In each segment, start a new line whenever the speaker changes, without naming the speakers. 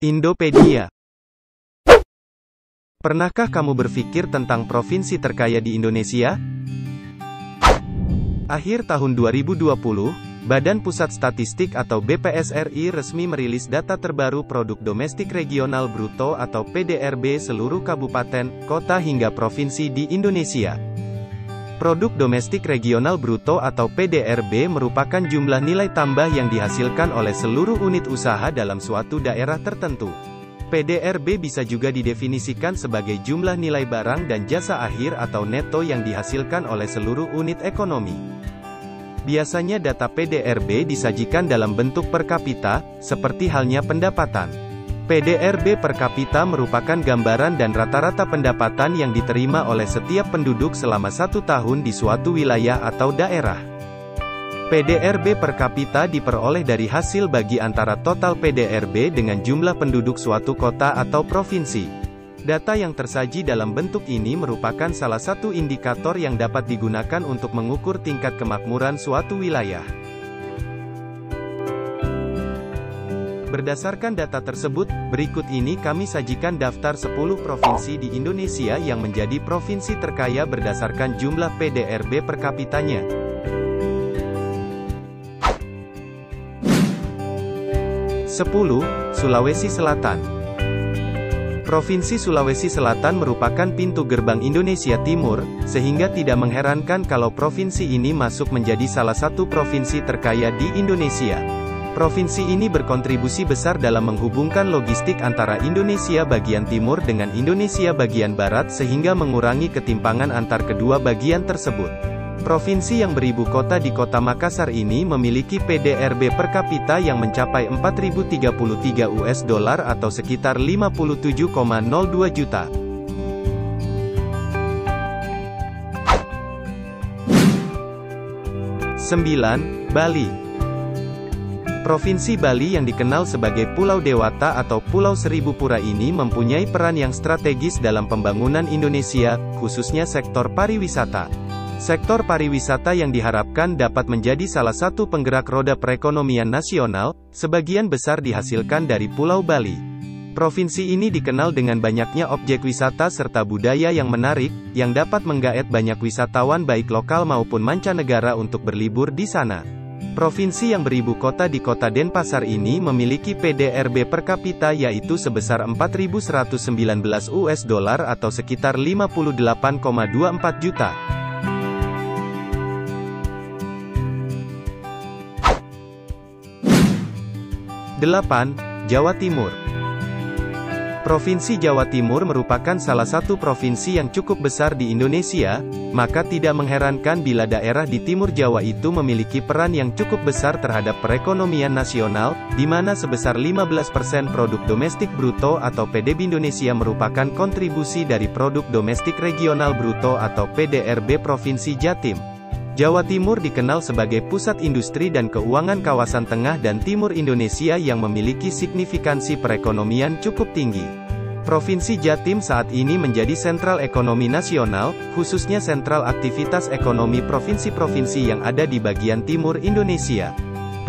Indopedia. Pernahkah kamu berpikir tentang provinsi terkaya di Indonesia? Akhir tahun 2020, Badan Pusat Statistik atau BPS RI resmi merilis data terbaru Produk Domestik Regional Bruto atau PDRB seluruh kabupaten, kota hingga provinsi di Indonesia. Produk Domestik Regional Bruto atau PDRB merupakan jumlah nilai tambah yang dihasilkan oleh seluruh unit usaha dalam suatu daerah tertentu. PDRB bisa juga didefinisikan sebagai jumlah nilai barang dan jasa akhir atau neto yang dihasilkan oleh seluruh unit ekonomi. Biasanya data PDRB disajikan dalam bentuk per kapita, seperti halnya pendapatan. PDRB per kapita merupakan gambaran dan rata-rata pendapatan yang diterima oleh setiap penduduk selama 1 tahun di suatu wilayah atau daerah. PDRB per kapita diperoleh dari hasil bagi antara total PDRB dengan jumlah penduduk suatu kota atau provinsi. Data yang tersaji dalam bentuk ini merupakan salah satu indikator yang dapat digunakan untuk mengukur tingkat kemakmuran suatu wilayah. Berdasarkan data tersebut, berikut ini kami sajikan daftar 10 provinsi di Indonesia yang menjadi provinsi terkaya berdasarkan jumlah PDRB per kapitanya. 10. Sulawesi Selatan. Provinsi Sulawesi Selatan merupakan pintu gerbang Indonesia Timur, sehingga tidak mengherankan kalau provinsi ini masuk menjadi salah satu provinsi terkaya di Indonesia. Provinsi ini berkontribusi besar dalam menghubungkan logistik antara Indonesia bagian timur dengan Indonesia bagian barat sehingga mengurangi ketimpangan antar kedua bagian tersebut. Provinsi yang beribu kota di Kota Makassar ini memiliki PDRB per kapita yang mencapai 4.033 US dollar atau sekitar 57,02 juta. 9. Bali. Provinsi Bali yang dikenal sebagai Pulau Dewata atau Pulau Seribu Pura ini mempunyai peran yang strategis dalam pembangunan Indonesia, khususnya sektor pariwisata. Sektor pariwisata yang diharapkan dapat menjadi salah satu penggerak roda perekonomian nasional, sebagian besar dihasilkan dari Pulau Bali. Provinsi ini dikenal dengan banyaknya objek wisata serta budaya yang menarik, yang dapat menggaet banyak wisatawan baik lokal maupun mancanegara untuk berlibur di sana. Provinsi yang beribu kota di Kota Denpasar ini memiliki PDRB per kapita yaitu sebesar 4.119 US dollar atau sekitar 58,24 juta. 8. Jawa Timur. Provinsi Jawa Timur merupakan salah satu provinsi yang cukup besar di Indonesia, maka tidak mengherankan bila daerah di Timur Jawa itu memiliki peran yang cukup besar terhadap perekonomian nasional, di mana sebesar 15% produk domestik bruto atau PDB Indonesia merupakan kontribusi dari produk domestik regional bruto atau PDRB Provinsi Jatim. Jawa Timur dikenal sebagai pusat industri dan keuangan kawasan tengah dan timur Indonesia yang memiliki signifikansi perekonomian cukup tinggi. Provinsi Jatim saat ini menjadi sentral ekonomi nasional, khususnya sentral aktivitas ekonomi provinsi-provinsi yang ada di bagian timur Indonesia.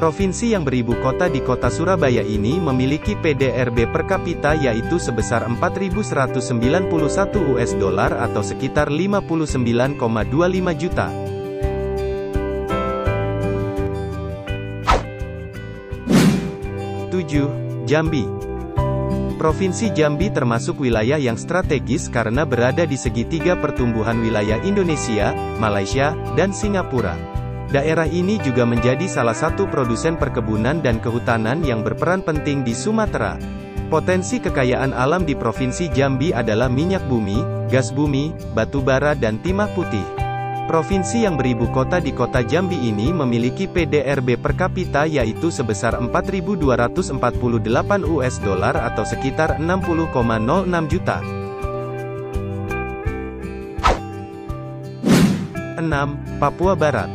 Provinsi yang beribu kota di Kota Surabaya ini memiliki PDRB per kapita yaitu sebesar 4.191 US dollar atau sekitar 59,25 juta. 7. Jambi. Provinsi Jambi termasuk wilayah yang strategis karena berada di segitiga pertumbuhan wilayah Indonesia, Malaysia, dan Singapura. Daerah ini juga menjadi salah satu produsen perkebunan dan kehutanan yang berperan penting di Sumatera. Potensi kekayaan alam di Provinsi Jambi adalah minyak bumi, gas bumi, batu bara dan timah putih. Provinsi yang beribu kota di Kota Jambi ini memiliki PDRB per kapita yaitu sebesar 4.248 US dollar atau sekitar 60,06 juta. 6. Papua Barat.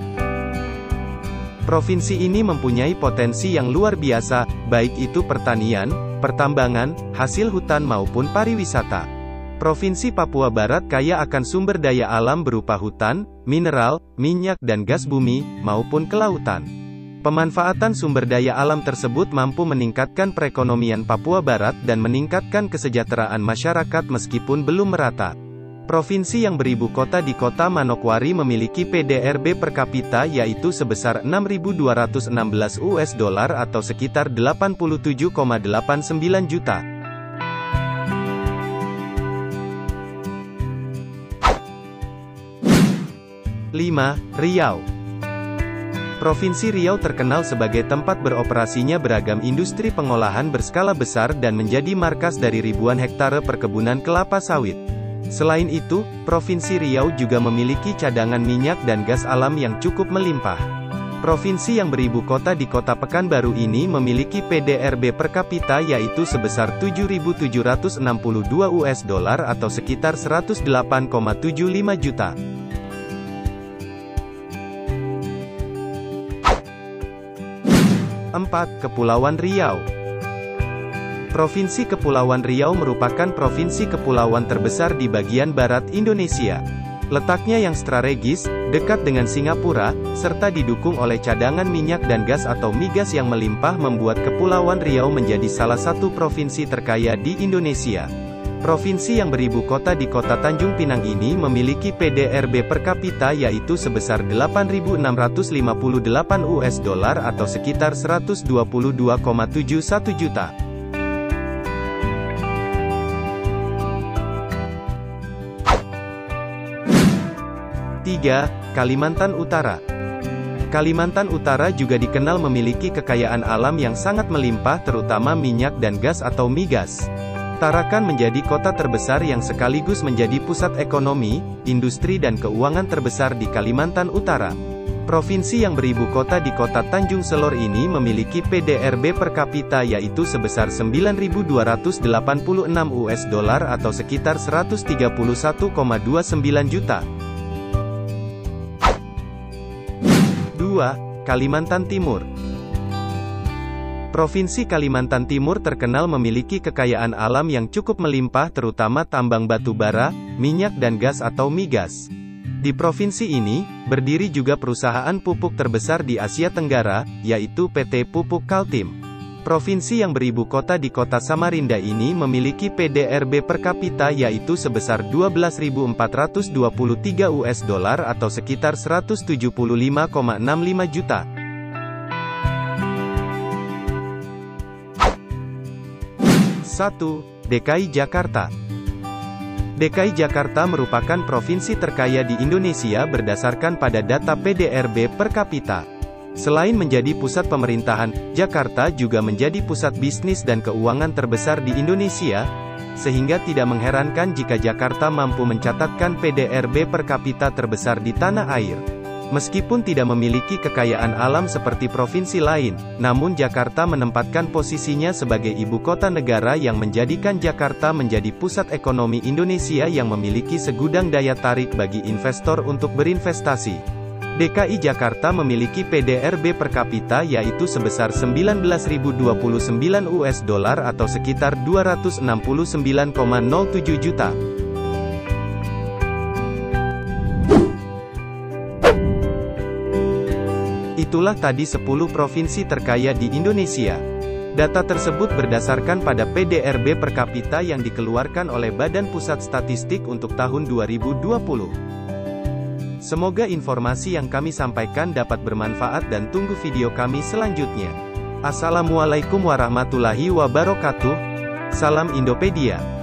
Provinsi ini mempunyai potensi yang luar biasa, baik itu pertanian, pertambangan, hasil hutan maupun pariwisata. Provinsi Papua Barat kaya akan sumber daya alam berupa hutan, mineral, minyak dan gas bumi, maupun kelautan. Pemanfaatan sumber daya alam tersebut mampu meningkatkan perekonomian Papua Barat dan meningkatkan kesejahteraan masyarakat meskipun belum merata. Provinsi yang beribu kota di Kota Manokwari memiliki PDRB per kapita yaitu sebesar 6.216 US dollar atau sekitar 87,89 juta. Riau. Provinsi Riau terkenal sebagai tempat beroperasinya beragam industri pengolahan berskala besar dan menjadi markas dari ribuan hektare perkebunan kelapa sawit. Selain itu, Provinsi Riau juga memiliki cadangan minyak dan gas alam yang cukup melimpah. Provinsi yang beribu kota di Kota Pekanbaru ini memiliki PDRB per kapita yaitu sebesar 7.762 US dollar atau sekitar 108,75 juta. Kepulauan Riau. Provinsi Kepulauan Riau merupakan provinsi kepulauan terbesar di bagian barat Indonesia. Letaknya yang strategis, dekat dengan Singapura, serta didukung oleh cadangan minyak dan gas atau migas yang melimpah membuat Kepulauan Riau menjadi salah satu provinsi terkaya di Indonesia. Provinsi yang beribu kota di Kota Tanjung Pinang ini memiliki PDRB per kapita yaitu sebesar 8.658 US dollar atau sekitar 122,71 juta. Kalimantan Utara. Kalimantan Utara juga dikenal memiliki kekayaan alam yang sangat melimpah terutama minyak dan gas atau migas. Tarakan menjadi kota terbesar yang sekaligus menjadi pusat ekonomi, industri dan keuangan terbesar di Kalimantan Utara. Provinsi yang beribu kota di Kota Tanjung Selor ini memiliki PDRB per kapita yaitu sebesar 9.286 US dollar atau sekitar 131,29 juta. Kalimantan Timur. Provinsi Kalimantan Timur terkenal memiliki kekayaan alam yang cukup melimpah terutama tambang batu bara, minyak dan gas atau migas. Di provinsi ini, berdiri juga perusahaan pupuk terbesar di Asia Tenggara, yaitu PT Pupuk Kaltim. Provinsi yang beribu kota di Kota Samarinda ini memiliki PDRB per kapita yaitu sebesar 12.423 US dollar atau sekitar 175,65 juta. DKI Jakarta. DKI Jakarta merupakan provinsi terkaya di Indonesia berdasarkan pada data PDRB per kapita. Selain menjadi pusat pemerintahan, Jakarta juga menjadi pusat bisnis dan keuangan terbesar di Indonesia, sehingga tidak mengherankan jika Jakarta mampu mencatatkan PDRB per kapita terbesar di tanah air. Meskipun tidak memiliki kekayaan alam seperti provinsi lain, namun Jakarta menempatkan posisinya sebagai ibu kota negara yang menjadikan Jakarta menjadi pusat ekonomi Indonesia yang memiliki segudang daya tarik bagi investor untuk berinvestasi. DKI Jakarta memiliki PDRB per kapita yaitu sebesar 19.029 US dollar atau sekitar 269,07 juta. Itulah tadi 10 provinsi terkaya di Indonesia. Data tersebut berdasarkan pada PDRB per kapita yang dikeluarkan oleh Badan Pusat Statistik untuk tahun 2020. Semoga informasi yang kami sampaikan dapat bermanfaat dan tunggu video kami selanjutnya. Assalamualaikum warahmatullahi wabarakatuh. Salam Indopedia.